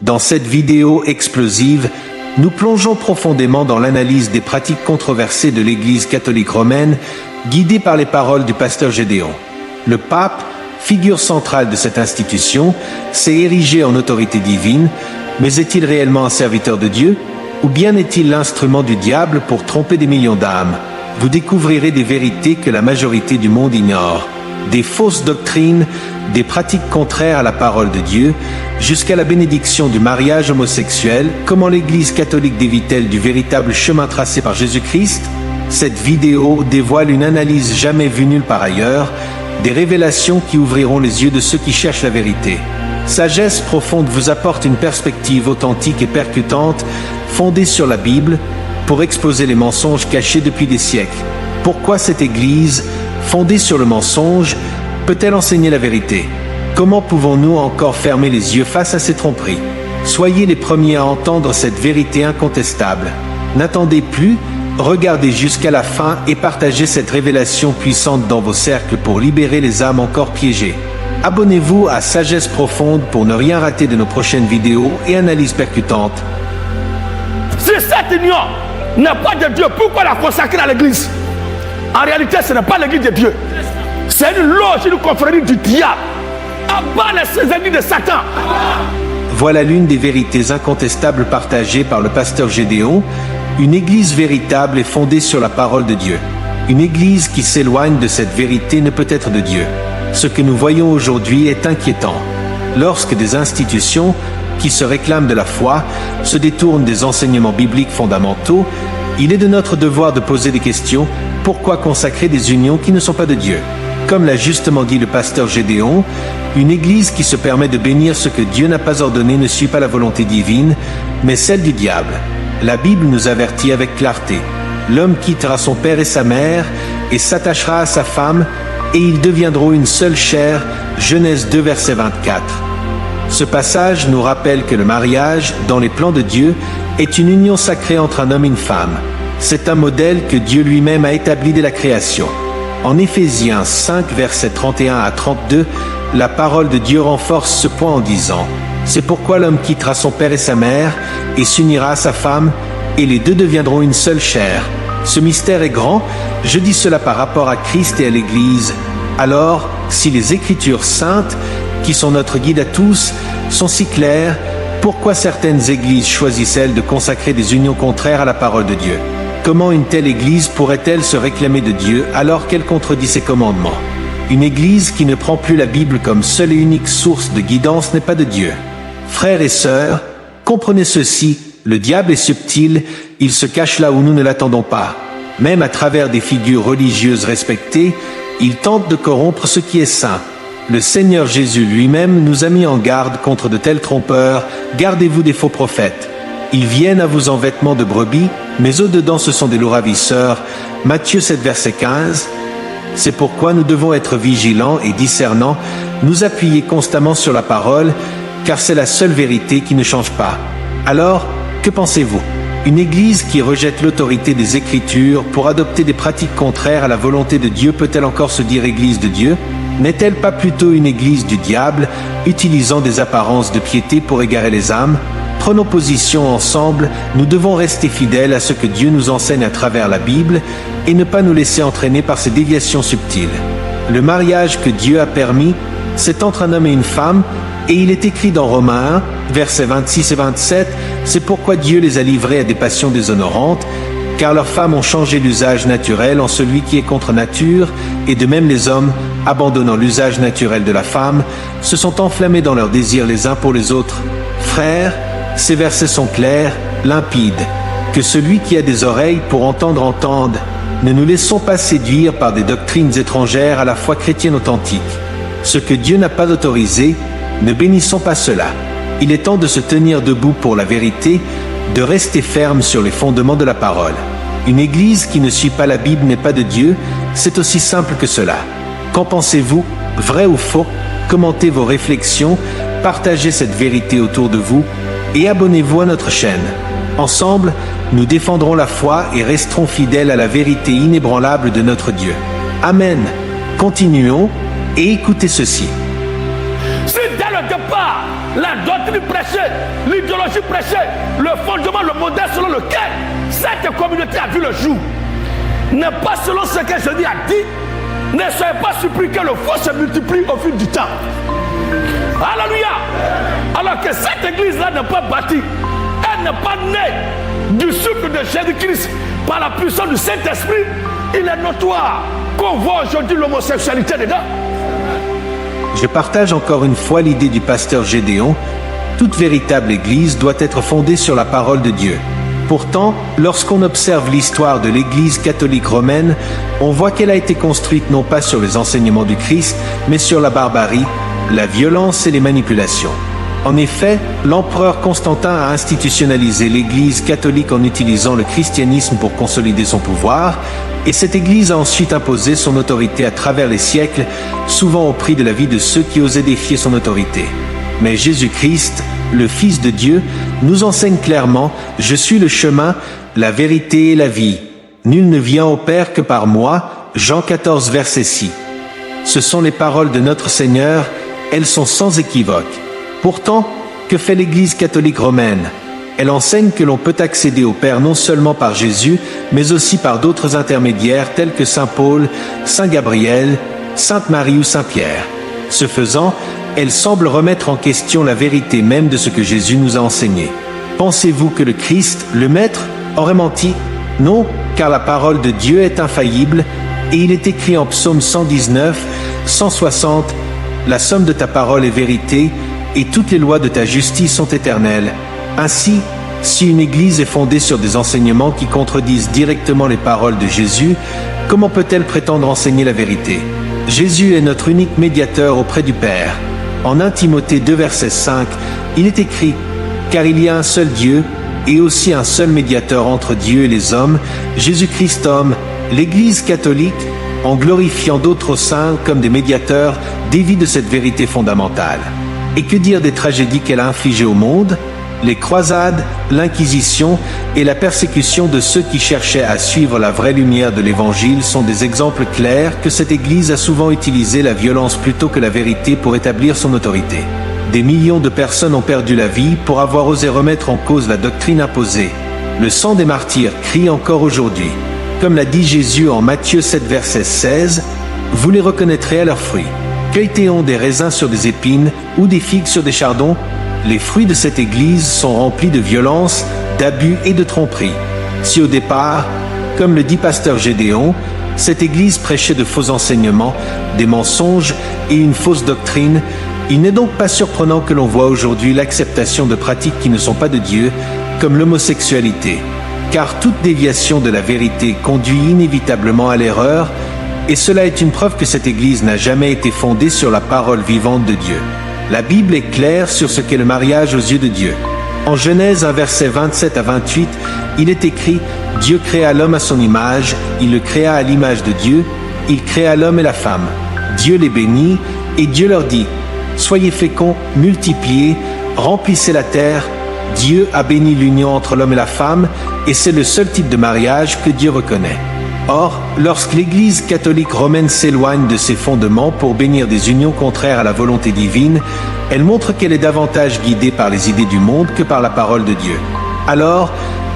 Dans cette vidéo explosive, nous plongeons profondément dans l'analyse des pratiques controversées de l'Église catholique romaine, guidée par les paroles du pasteur Gédéon. Le pape, figure centrale de cette institution, s'est érigé en autorité divine, mais est-il réellement un serviteur de Dieu? Ou bien est-il l'instrument du diable pour tromper des millions d'âmes? Vous découvrirez des vérités que la majorité du monde ignore, des fausses doctrines, des pratiques contraires à la parole de Dieu, jusqu'à la bénédiction du mariage homosexuel, comment l'Église catholique dévie-t-elle du véritable chemin tracé par Jésus-Christ? Cette vidéo dévoile une analyse jamais vue nulle part ailleurs, des révélations qui ouvriront les yeux de ceux qui cherchent la vérité. Sagesse profonde vous apporte une perspective authentique et percutante, fondée sur la Bible, pour exposer les mensonges cachés depuis des siècles. Pourquoi cette Église, fondée sur le mensonge, peut-elle enseigner la vérité? Comment pouvons-nous encore fermer les yeux face à ces tromperies? Soyez les premiers à entendre cette vérité incontestable. N'attendez plus, regardez jusqu'à la fin et partagez cette révélation puissante dans vos cercles pour libérer les âmes encore piégées. Abonnez-vous à Sagesse Profonde pour ne rien rater de nos prochaines vidéos et analyses percutantes. Si cette union n'est pas de Dieu, pourquoi la consacrer à l'Église? En réalité, ce n'est pas l'Église de Dieu. C'est une loge, une confrérie du diable. Abat les ennemis de Satan. Voilà l'une des vérités incontestables partagées par le pasteur Gédéon. Une Église véritable est fondée sur la parole de Dieu. Une Église qui s'éloigne de cette vérité ne peut être de Dieu. Ce que nous voyons aujourd'hui est inquiétant. Lorsque des institutions qui se réclament de la foi se détournent des enseignements bibliques fondamentaux, il est de notre devoir de poser des questions. Pourquoi consacrer des unions qui ne sont pas de Dieu? Comme l'a justement dit le pasteur Gédéon, une Église qui se permet de bénir ce que Dieu n'a pas ordonné ne suit pas la volonté divine, mais celle du diable. La Bible nous avertit avec clarté. L'homme quittera son père et sa mère et s'attachera à sa femme, et ils deviendront une seule chair. Genèse 2, verset 24. Ce passage nous rappelle que le mariage, dans les plans de Dieu, est une union sacrée entre un homme et une femme. C'est un modèle que Dieu lui-même a établi dès la création. En Éphésiens 5, versets 31 à 32, la parole de Dieu renforce ce point en disant « C'est pourquoi l'homme quittera son père et sa mère et s'unira à sa femme, et les deux deviendront une seule chair. » Ce mystère est grand, je dis cela par rapport à Christ et à l'Église. Alors, si les Écritures saintes, qui sont notre guide à tous, sont si claires, pourquoi certaines églises choisissent-elles de consacrer des unions contraires à la parole de Dieu? Comment une telle église pourrait-elle se réclamer de Dieu alors qu'elle contredit ses commandements? Une église qui ne prend plus la Bible comme seule et unique source de guidance n'est pas de Dieu. Frères et sœurs, comprenez ceci, le diable est subtil, il se cache là où nous ne l'attendons pas. Même à travers des figures religieuses respectées, il tente de corrompre ce qui est saint. Le Seigneur Jésus lui-même nous a mis en garde contre de tels trompeurs. Gardez-vous des faux prophètes. Ils viennent à vous en vêtements de brebis, mais au-dedans ce sont des loups ravisseurs. Matthieu 7, verset 15. C'est pourquoi nous devons être vigilants et discernants, nous appuyer constamment sur la parole, car c'est la seule vérité qui ne change pas. Alors, que pensez-vous? Une Église qui rejette l'autorité des Écritures pour adopter des pratiques contraires à la volonté de Dieu peut-elle encore se dire Église de Dieu? N'est-elle pas plutôt une église du diable, utilisant des apparences de piété pour égarer les âmes? Prenons position ensemble, nous devons rester fidèles à ce que Dieu nous enseigne à travers la Bible et ne pas nous laisser entraîner par ces déviations subtiles. Le mariage que Dieu a permis, c'est entre un homme et une femme, et il est écrit dans Romains 1, versets 26 et 27, c'est pourquoi Dieu les a livrés à des passions déshonorantes, car leurs femmes ont changé l'usage naturel en celui qui est contre nature, et de même les hommes, abandonnant l'usage naturel de la femme, se sont enflammés dans leurs désirs les uns pour les autres. Frères, ces versets sont clairs, limpides. Que celui qui a des oreilles pour entendre entende. Ne nous laissons pas séduire par des doctrines étrangères à la foi chrétienne authentique. Ce que Dieu n'a pas autorisé, ne bénissons pas cela. Il est temps de se tenir debout pour la vérité, de rester ferme sur les fondements de la parole. Une église qui ne suit pas la Bible n'est pas de Dieu, c'est aussi simple que cela. Qu'en pensez-vous, vrai ou faux? Commentez vos réflexions, partagez cette vérité autour de vous et abonnez-vous à notre chaîne. Ensemble, nous défendrons la foi et resterons fidèles à la vérité inébranlable de notre Dieu. Amen. Continuons et écoutez ceci. Si dès le départ, la doctrine prêchée, l'idéologie prêchée, le fondement, le modèle selon lequel cette communauté a vu le jour n'est pas selon ce que Jésus a dit. Ne soyez pas surpris que le faux se multiplie au fil du temps. Alléluia. Alors que cette église-là n'est pas bâtie, elle n'est pas née du souffle de Jésus-Christ par la puissance du Saint-Esprit. Il est notoire qu'on voit aujourd'hui l'homosexualité dedans. Je partage encore une fois l'idée du pasteur Gédéon. Toute véritable église doit être fondée sur la parole de Dieu. Pourtant, lorsqu'on observe l'histoire de l'Église catholique romaine, on voit qu'elle a été construite non pas sur les enseignements du Christ, mais sur la barbarie, la violence et les manipulations. En effet, l'empereur Constantin a institutionnalisé l'Église catholique en utilisant le christianisme pour consolider son pouvoir, et cette Église a ensuite imposé son autorité à travers les siècles, souvent au prix de la vie de ceux qui osaient défier son autorité. Mais Jésus-Christ, le Fils de Dieu, nous enseigne clairement « Je suis le chemin, la vérité et la vie. Nul ne vient au Père que par moi. » Jean 14, verset 6. Ce sont les paroles de notre Seigneur, elles sont sans équivoque. Pourtant, que fait l'Église catholique romaine? Elle enseigne que l'on peut accéder au Père non seulement par Jésus, mais aussi par d'autres intermédiaires tels que Saint Paul, Saint Gabriel, Sainte Marie ou Saint Pierre. Ce faisant, elle semble remettre en question la vérité même de ce que Jésus nous a enseigné. Pensez-vous que le Christ, le Maître, aurait menti? Non, car la parole de Dieu est infaillible, et il est écrit en Psaume 119, 160, « La somme de ta parole est vérité, et toutes les lois de ta justice sont éternelles. » Ainsi, si une Église est fondée sur des enseignements qui contredisent directement les paroles de Jésus, comment peut-elle prétendre enseigner la vérité? Jésus est notre unique médiateur auprès du Père. En 1 Timothée 2, verset 5, il est écrit « Car il y a un seul Dieu, et aussi un seul médiateur entre Dieu et les hommes, Jésus-Christ homme. L'Église catholique, en glorifiant d'autres saints comme des médiateurs, dévie de cette vérité fondamentale. » Et que dire des tragédies qu'elle a infligées au monde? Les croisades, l'Inquisition et la persécution de ceux qui cherchaient à suivre la vraie lumière de l'Évangile sont des exemples clairs que cette Église a souvent utilisé la violence plutôt que la vérité pour établir son autorité. Des millions de personnes ont perdu la vie pour avoir osé remettre en cause la doctrine imposée. Le sang des martyrs crie encore aujourd'hui. Comme l'a dit Jésus en Matthieu 7, verset 16, « Vous les reconnaîtrez à leurs fruits. Cueillez-on des raisins sur des épines ou des figues sur des chardons? Les fruits de cette Église sont remplis de violence, d'abus et de tromperie. Si au départ, comme le dit pasteur Gédéon, cette Église prêchait de faux enseignements, des mensonges et une fausse doctrine, il n'est donc pas surprenant que l'on voit aujourd'hui l'acceptation de pratiques qui ne sont pas de Dieu, comme l'homosexualité. Car toute déviation de la vérité conduit inévitablement à l'erreur, et cela est une preuve que cette Église n'a jamais été fondée sur la parole vivante de Dieu. La Bible est claire sur ce qu'est le mariage aux yeux de Dieu. En Genèse 1, versets 27 à 28, il est écrit « Dieu créa l'homme à son image, il le créa à l'image de Dieu, il créa l'homme et la femme. Dieu les bénit, et Dieu leur dit « Soyez féconds, multipliez, remplissez la terre. » Dieu a béni l'union entre l'homme et la femme, et c'est le seul type de mariage que Dieu reconnaît. Or, lorsque l'Église catholique romaine s'éloigne de ses fondements pour bénir des unions contraires à la volonté divine, elle montre qu'elle est davantage guidée par les idées du monde que par la parole de Dieu. Alors,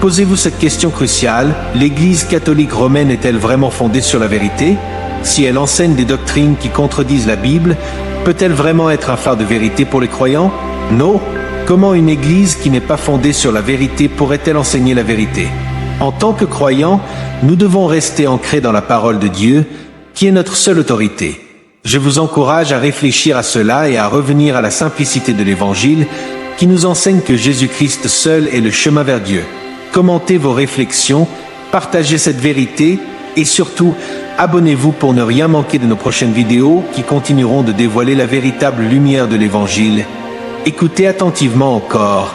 posez-vous cette question cruciale, l'Église catholique romaine est-elle vraiment fondée sur la vérité? Si elle enseigne des doctrines qui contredisent la Bible, peut-elle vraiment être un phare de vérité pour les croyants? Non. Comment une Église qui n'est pas fondée sur la vérité pourrait-elle enseigner la vérité? En tant que croyants, nous devons rester ancrés dans la parole de Dieu, qui est notre seule autorité. Je vous encourage à réfléchir à cela et à revenir à la simplicité de l'Évangile, qui nous enseigne que Jésus-Christ seul est le chemin vers Dieu. Commentez vos réflexions, partagez cette vérité et surtout, abonnez-vous pour ne rien manquer de nos prochaines vidéos qui continueront de dévoiler la véritable lumière de l'Évangile. Écoutez attentivement encore.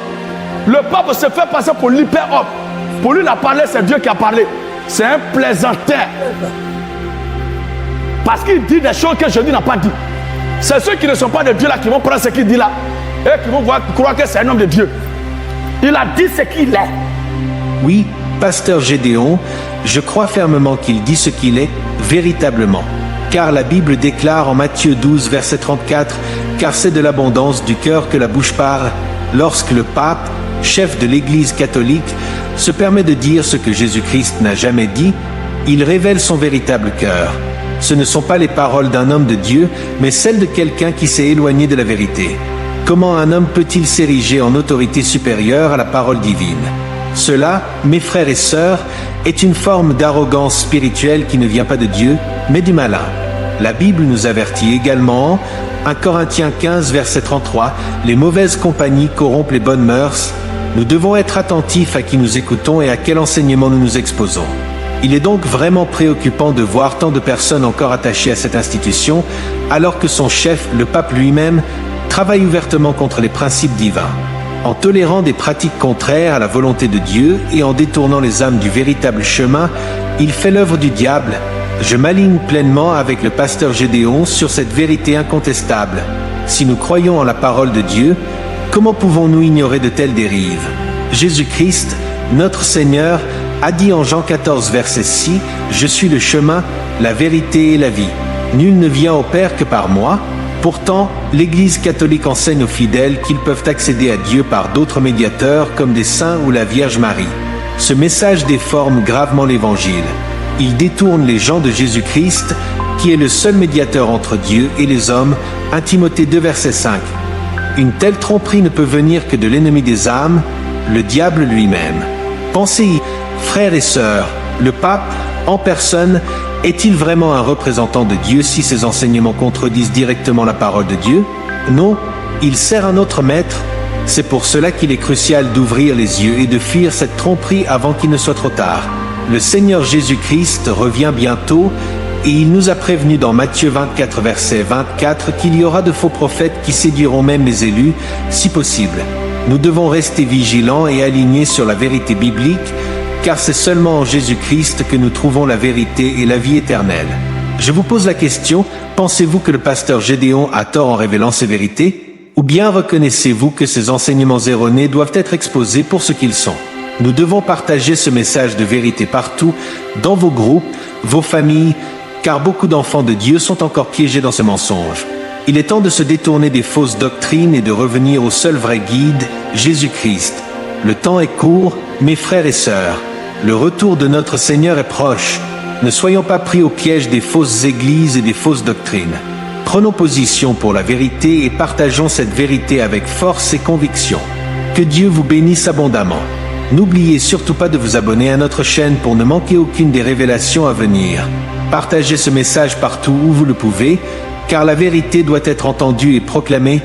Le pape se fait passer pour l'hyper-homme. Pour lui, la parole, c'est Dieu qui a parlé. C'est un plaisantin. Parce qu'il dit des choses que Jésus n'a pas dit. C'est ceux qui ne sont pas de Dieu là qui vont prendre ce qu'il dit là et qui vont croire que c'est un homme de Dieu. Il a dit ce qu'il est. Oui, pasteur Gédéon, je crois fermement qu'il dit ce qu'il est véritablement. Car la Bible déclare en Matthieu 12, verset 34, « Car c'est de l'abondance du cœur que la bouche parle ». Lorsque le pape, chef de l'Église catholique, se permet de dire ce que Jésus-Christ n'a jamais dit, il révèle son véritable cœur. Ce ne sont pas les paroles d'un homme de Dieu, mais celles de quelqu'un qui s'est éloigné de la vérité. Comment un homme peut-il s'ériger en autorité supérieure à la parole divine? Cela, mes frères et sœurs, est une forme d'arrogance spirituelle qui ne vient pas de Dieu, mais du malin. La Bible nous avertit également, 1 Corinthiens 15, verset 33, « Les mauvaises compagnies corrompent les bonnes mœurs ». Nous devons être attentifs à qui nous écoutons et à quel enseignement nous nous exposons. Il est donc vraiment préoccupant de voir tant de personnes encore attachées à cette institution, alors que son chef, le pape lui-même, travaille ouvertement contre les principes divins. En tolérant des pratiques contraires à la volonté de Dieu et en détournant les âmes du véritable chemin, il fait l'œuvre du diable. Je m'aligne pleinement avec le pasteur Gédéon sur cette vérité incontestable. Si nous croyons en la parole de Dieu, comment pouvons-nous ignorer de telles dérives? Jésus-Christ, notre Seigneur, a dit en Jean 14, verset 6, « Je suis le chemin, la vérité et la vie. Nul ne vient au Père que par moi. » Pourtant, l'Église catholique enseigne aux fidèles qu'ils peuvent accéder à Dieu par d'autres médiateurs comme des saints ou la Vierge Marie. Ce message déforme gravement l'Évangile. Il détourne les gens de Jésus-Christ, qui est le seul médiateur entre Dieu et les hommes, 1 Timothée 2, verset 5. Une telle tromperie ne peut venir que de l'ennemi des âmes, le diable lui-même. Pensez-y, frères et sœurs, le pape, en personne, est-il vraiment un représentant de Dieu si ses enseignements contredisent directement la parole de Dieu? Non, il sert un autre maître. C'est pour cela qu'il est crucial d'ouvrir les yeux et de fuir cette tromperie avant qu'il ne soit trop tard. Le Seigneur Jésus-Christ revient bientôt et il nous a prévenu dans Matthieu 24, verset 24, qu'il y aura de faux prophètes qui séduiront même les élus, si possible. Nous devons rester vigilants et alignés sur la vérité biblique, car c'est seulement en Jésus-Christ que nous trouvons la vérité et la vie éternelle. Je vous pose la question, pensez-vous que le pasteur Gédéon a tort en révélant ces vérités? Ou bien reconnaissez-vous que ces enseignements erronés doivent être exposés pour ce qu'ils sont? Nous devons partager ce message de vérité partout, dans vos groupes, vos familles, car beaucoup d'enfants de Dieu sont encore piégés dans ce mensonge. Il est temps de se détourner des fausses doctrines et de revenir au seul vrai guide, Jésus-Christ. Le temps est court, mes frères et sœurs. Le retour de notre Seigneur est proche. Ne soyons pas pris au piège des fausses églises et des fausses doctrines. Prenons position pour la vérité et partageons cette vérité avec force et conviction. Que Dieu vous bénisse abondamment. N'oubliez surtout pas de vous abonner à notre chaîne pour ne manquer aucune des révélations à venir. Partagez ce message partout où vous le pouvez, car la vérité doit être entendue et proclamée